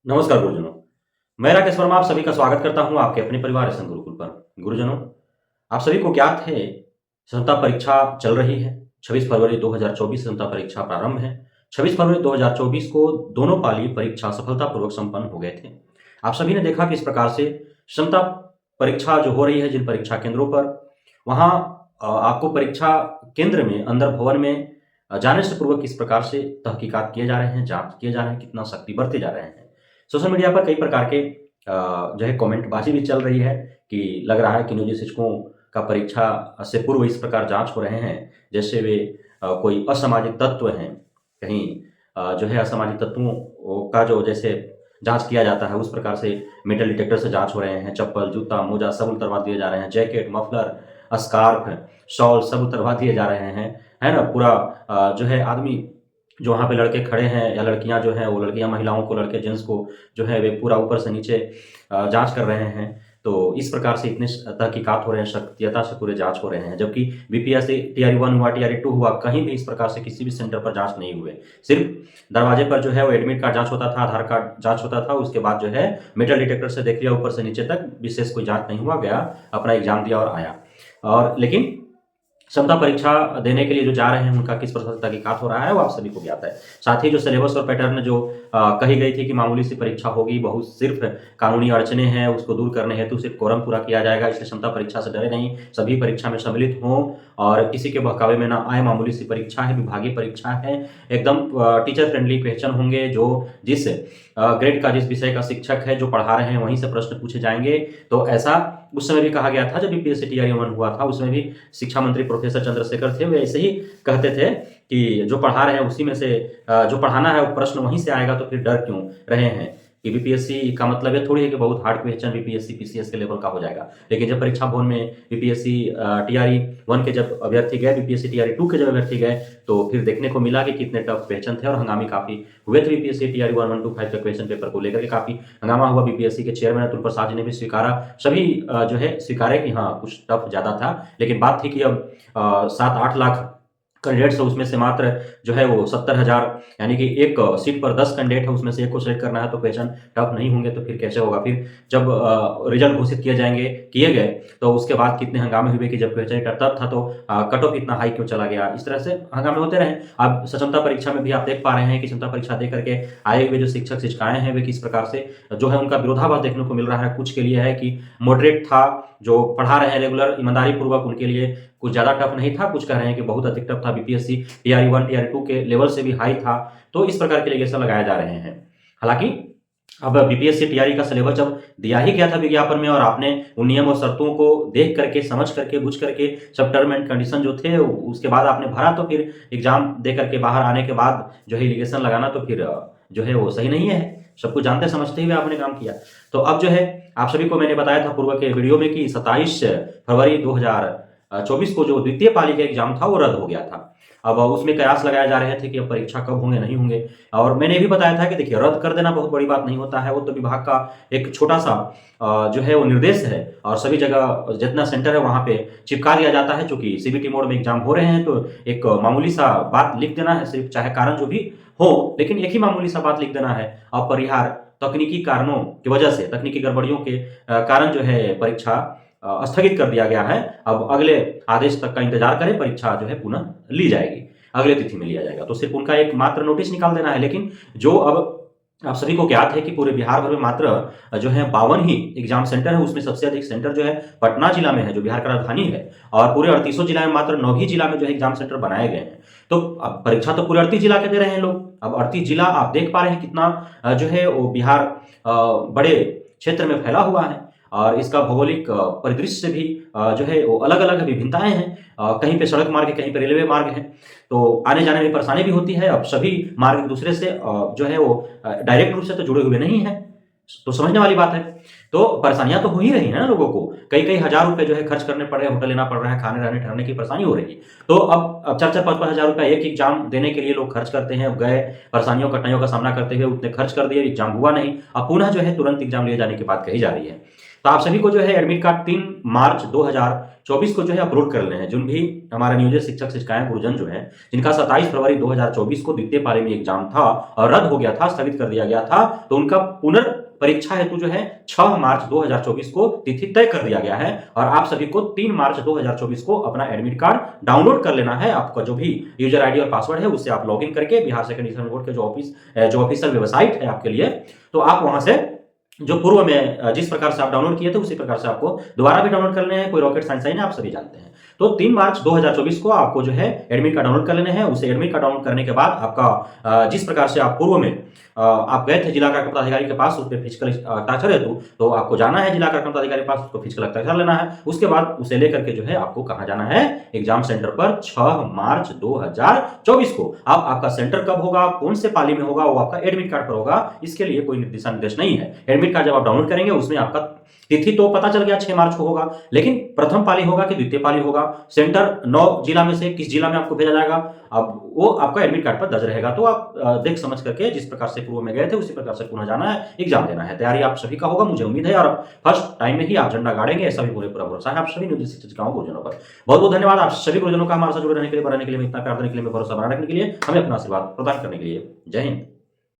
नमस्कार गुरुजनों। मैं राकेश वर्मा आप सभी का स्वागत करता हूं आपके अपने परिवार संघ गुरुकुल पर। गुरुजनों, आप सभी को ज्ञात है क्षमता परीक्षा चल रही है। 26 फरवरी 2024 क्षमता परीक्षा प्रारंभ है। 26 फरवरी 2024 को दोनों पाली परीक्षा सफलतापूर्वक संपन्न हो गए थे। आप सभी ने देखा कि इस प्रकार से क्षमता परीक्षा जो हो रही है जिन परीक्षा केंद्रों पर, वहां आपको परीक्षा केंद्र में अंदर भवन में जाने से पूर्व किस प्रकार से तहकीकात किए जा रहे हैं, जांच किए जा रहे हैं, कितना सख्ती बरते जा रहे हैं। सोशल मीडिया पर कई प्रकार के जो है कमेंटबाजी भी चल रही है कि लग रहा है कि नियोजित शिक्षकों का परीक्षा से पूर्व इस प्रकार जांच हो रहे हैं जैसे वे कोई असामाजिक तत्व हैं। कहीं जो है असामाजिक तत्वों का जो जैसे जांच किया जाता है उस प्रकार से मेटल डिटेक्टर से जांच हो रहे हैं। चप्पल, जूता, मोजा सब उतरवा दिए जा रहे हैं। जैकेट, मफलर, स्कार्फ, शॉल सब उतरवा दिए जा रहे हैं, है ना। पूरा जो है आदमी जो वहाँ पे लड़के खड़े हैं या लड़कियाँ जो हैं वो लड़कियाँ महिलाओं को, लड़के जेंट्स को जो है वे पूरा ऊपर से नीचे जांच कर रहे हैं। तो इस प्रकार से इतने तहकीकात हो रहे हैं, सख्तियता से पूरे जांच हो रहे हैं। जबकि बीपीएससी टीआरई 1 हुआ, टीआरई 2 हुआ, कहीं भी इस प्रकार से किसी भी सेंटर पर जांच नहीं हुए। सिर्फ दरवाजे पर जो है वो एडमिट कार्ड जांच होता था, आधार कार्ड जांच होता था, उसके बाद जो है मेटल डिटेक्टर से देख लिया ऊपर से नीचे तक, विशेष कोई जांच नहीं हुआ, गया अपना एग्जाम दिया और आया। और लेकिन क्षमता परीक्षा देने के लिए जो जा रहे हैं उनका किस प्रकार से तहकीकात हो रहा है वो आप सभी को ज्ञात है। साथ ही जो सिलेबस और पैटर्न जो कही गई थी कि मामूली सी परीक्षा होगी, बहुत सिर्फ कानूनी अड़चने हैं उसको दूर करने हेतु सिर्फ कोरम पूरा किया जाएगा, इसलिए क्षमता परीक्षा से डरे नहीं, सभी परीक्षा में सम्मिलित हों और किसी के बहकावे में ना आए। मामूली सी परीक्षा है, विभागीय परीक्षा है, एकदम टीचर फ्रेंडली क्वेश्चन होंगे। जो जिस ग्रेड का, जिस विषय का शिक्षक है जो पढ़ा रहे हैं वहीं से प्रश्न पूछे जाएंगे। तो ऐसा उस समय भी कहा गया था जब बीपीएससी टीआरई 1 हुआ था, उसमें भी शिक्षा मंत्री प्रोफेसर चंद्रशेखर थे, वे ऐसे ही कहते थे कि जो पढ़ा रहे हैं उसी में से जो पढ़ाना है वो प्रश्न वहीं से आएगा, तो फिर डर क्यों रहे हैं। कि बीपीएससी का मतलब ये थोड़ी है कि बहुत हार्ड क्वेश्चन बीपीएससी पीसीएस के लेवल का हो जाएगा। लेकिन जब परीक्षा भवन में बीपीएससी टीआरई 1 के जब अभ्यर्थी गए, बीपीएससी टीआरई 2 के जब अभ्यर्थी गए, तो फिर देखने को मिला कि कितने टफ क्वेश्चन थे और हंगामे काफी हुए थे। बीपीएससी टीआरई 1, 1, 2, 5 के क्वेश्चन पेपर को लेकर के काफी हंगामा हुआ। बीपीएससी के चेयरमैन अतुल प्रसाद जी ने भी स्वीकारा, सभी जो है स्वीकारे कि हाँ कुछ टफ ज्यादा था। लेकिन बात थी कि अब 7-8 लाख कैंडिडेट्स है, उसमें से मात्र जो है वो 70,000 यानी कि एक सीट पर 10 कैंडिडेट है, उसमें से एक को सेलेक्ट करना है, तो क्वेश्चन टफ नहीं होंगे तो फिर कैसे होगा। फिर जब रिजल्ट घोषित किए गए तो उसके बाद कितने हंगामे हुए कि जब क्वेश्चन टफ था तो कट ऑफ इतना हाई क्यों चला गया। इस तरह से हंगामे होते रहे। अब क्षमता परीक्षा में भी आप देख पा रहे हैं कि क्षमता परीक्षा दे करके आए हुए जो शिक्षक शिक्षिकाएं हैं वे किस प्रकार से जो है उनका विरोधाभास देखने को मिल रहा है। कुछ के लिए है कि मॉडरेट था, जो पढ़ा रहे हैं रेगुलर ईमानदारी पूर्वक, उनके लिए कुछ ज्यादा टफ नहीं था। कुछ कह रहे हैं कि बहुत अधिक टफ था, बीपीएससी टीआरई 1 टीआरई 2 के लेवल से भी हाई था। तो इस प्रकार के एलिगेशन लगाए जा रहे हैं। हालांकि अब बीपीएससी टीआरई का सिलेबस जब दिया ही गया था विज्ञापन में और आपने उन नियम और शर्तों को देख करके, समझ करके, बुझ करके सब टर्म एंड कंडीशन जो थे उसके बाद आपने भरा, तो फिर एग्जाम दे करके बाहर आने के बाद जो है एलिगेशन लगाना तो फिर जो है वो सही नहीं है। सब कुछ जानते समझते हुए आपने काम किया। तो अब जो है आप सभी को मैंने बताया था पूर्व के वीडियो में कि 27 फरवरी 2024 को जो द्वितीय पाली का एग्जाम था वो रद्द हो गया था। अब उसमें कयास लगाए जा रहे थे कि अब परीक्षा कब होंगे, नहीं होंगे। और मैंने ये भी बताया था कि देखिए रद्द कर देना बहुत बड़ी बात नहीं होता है, वो तो विभाग का एक छोटा सा जो है वो निर्देश है और सभी जगह जितना सेंटर है वहां पे चिपका दिया जाता है। चूंकि सीबीटी मोड में एग्जाम हो रहे हैं तो एक मामूली सा बात लिख देना है, सिर्फ चाहे कारण जो भी हो, लेकिन एक ही मामूली सा बात लिख देना है। अपरिहार्य तकनीकी कारणों की वजह से, तकनीकी गड़बड़ियों के कारण जो है परीक्षा स्थगित कर दिया गया है। अब अगले आदेश तक का इंतजार करें, परीक्षा जो है पुनः ली जाएगी, अगले तिथि में लिया जाएगा। तो सिर्फ उनका एक मात्र नोटिस निकाल देना है। लेकिन जो अब आप सभी को ज्ञात है कि पूरे बिहार भर में मात्र जो है 52 ही एग्जाम सेंटर है, उसमें सबसे अधिक सेंटर जो है पटना जिला में है जो बिहार का राजधानी है, और पूरे 38 जिला में मात्र 9 ही जिला में जो है एग्जाम सेंटर बनाए गए हैं। तो अब परीक्षा तो पूरे 38 जिला के दे रहे हैं लोग। अब 38 जिला आप देख पा रहे हैं कितना जो है वो बिहार बड़े क्षेत्र में फैला हुआ है और इसका भौगोलिक परिदृश्य भी जो है वो अलग अलग विभिन्नताएं हैं। कहीं पे सड़क मार्ग है, कहीं पे रेलवे मार्ग है, तो आने जाने में परेशानी भी होती है। अब सभी मार्ग एक दूसरे से जो है वो डायरेक्ट रूप से तो जुड़े हुए नहीं है, तो समझने वाली बात है। तो परेशानियां तो हो ही रही है ना लोगों को, कई कई हजार रुपए जो है खर्च करने पड़ रहे हैं, होटल लेना पड़ रहा है, खाने रहने ठहरने की परेशानी हो रही है। तो अब 4-4, 5-5 हजार रुपया एक एग्जाम देने के लिए लोग खर्च करते हैं। अब गए, परेशानियों कठिनाइयों का सामना करते हुए उतने खर्च कर दिए, एग्जाम हुआ नहीं, अब पुनः जो है तुरंत एग्जाम लिए जाने की बात कही जा रही है। तो आप सभी को जो है एडमिट कार्ड 3 मार्च 24 को जो है अपलोड कर लेने हैं। जो भी हमारे नियोजित शिक्षक शिक्षिकाएं गुरुजन जो हैं, जिनका 27 फरवरी 2024 को द्वितीय पाली में एग्जाम था और रद्द हो गया था, स्थगित कर दिया गया था, तो उनका पुनर्परीक्षा हेतु जो है 6 मार्च 2024 को तिथि तय कर दिया गया है और आप सभी को 3 मार्च 2024 को अपना एडमिट कार्ड डाउनलोड कर लेना है। आपका जो भी यूजर आईडी और पासवर्ड है उससे आप लॉगिन करके बिहार सेकेंडरी एग्जामिनेशन बोर्ड के जो ऑफिशियल वेबसाइट है आपके लिए, तो आप वहां से जो पूर्व में जिस प्रकार से आप डाउनलोड किए थे उसी प्रकार से आपको दोबारा भी डाउनलोड करने हैं। कोई रॉकेट साइंस नहीं है, आप सभी जानते हैं। तो 3 मार्च 2024 को आपको जो है एडमिट कार्ड डाउनलोड कर लेने हैं। उसे एडमिट कार्ड डाउनलोड करने के बाद आपका जिस प्रकार से आप पूर्व में आप गए थे जिला कार्यक्रम पदाधिकारी के पास उस पर फिजिकल हस्ताक्षर हेतु, तो आपको जाना है जिला कार्यक्रम पदाधिकारी के पास, उसको फिजिकल हस्ताक्षर लेना है। उसके बाद उसे लेकर के जो है आपको कहाँ जाना है, एग्जाम सेंटर पर 6 मार्च 2024 को। अब आपका सेंटर कब होगा, कौन से पाली में होगा, वो आपका एडमिट कार्ड पर होगा। इसके लिए कोई दिशा निर्देश नहीं है। एडमिट कार्ड जब आप डाउनलोड करेंगे उसमें आपका तिथि तो पता चल गया 6 मार्च को होगा, लेकिन प्रथम पाली होगा कि द्वितीय पाली होगा, सेंटर 9 जिला में से किस जिला में आपको भेजा जाएगा, अब वो आपका एडमिट कार्ड पर दर्ज रहेगा। तो आप देख समझ करके जिस प्रकार से पूर्व में गए थे उसी प्रकार से पुनः जाना है, एग्जाम देना है। तैयारी आप सभी का होगा, मुझे उम्मीद है, और फर्स्ट टाइम में ही आप झंडा गाड़ेंगे ऐसा भी पूरा भरोसा है आप सभी नियोजित शिक्षकों गुरुजनों पर। बहुत बहुत धन्यवाद आप सभी गुरुजनों का हमारे साथ जुड़े रहने के लिए, बढ़ने के लिए, इतना प्यार देने के लिए, भरोसा बनाने के लिए, हमें अपना आशीर्वाद प्रदान करने के लिए। जय हिंद।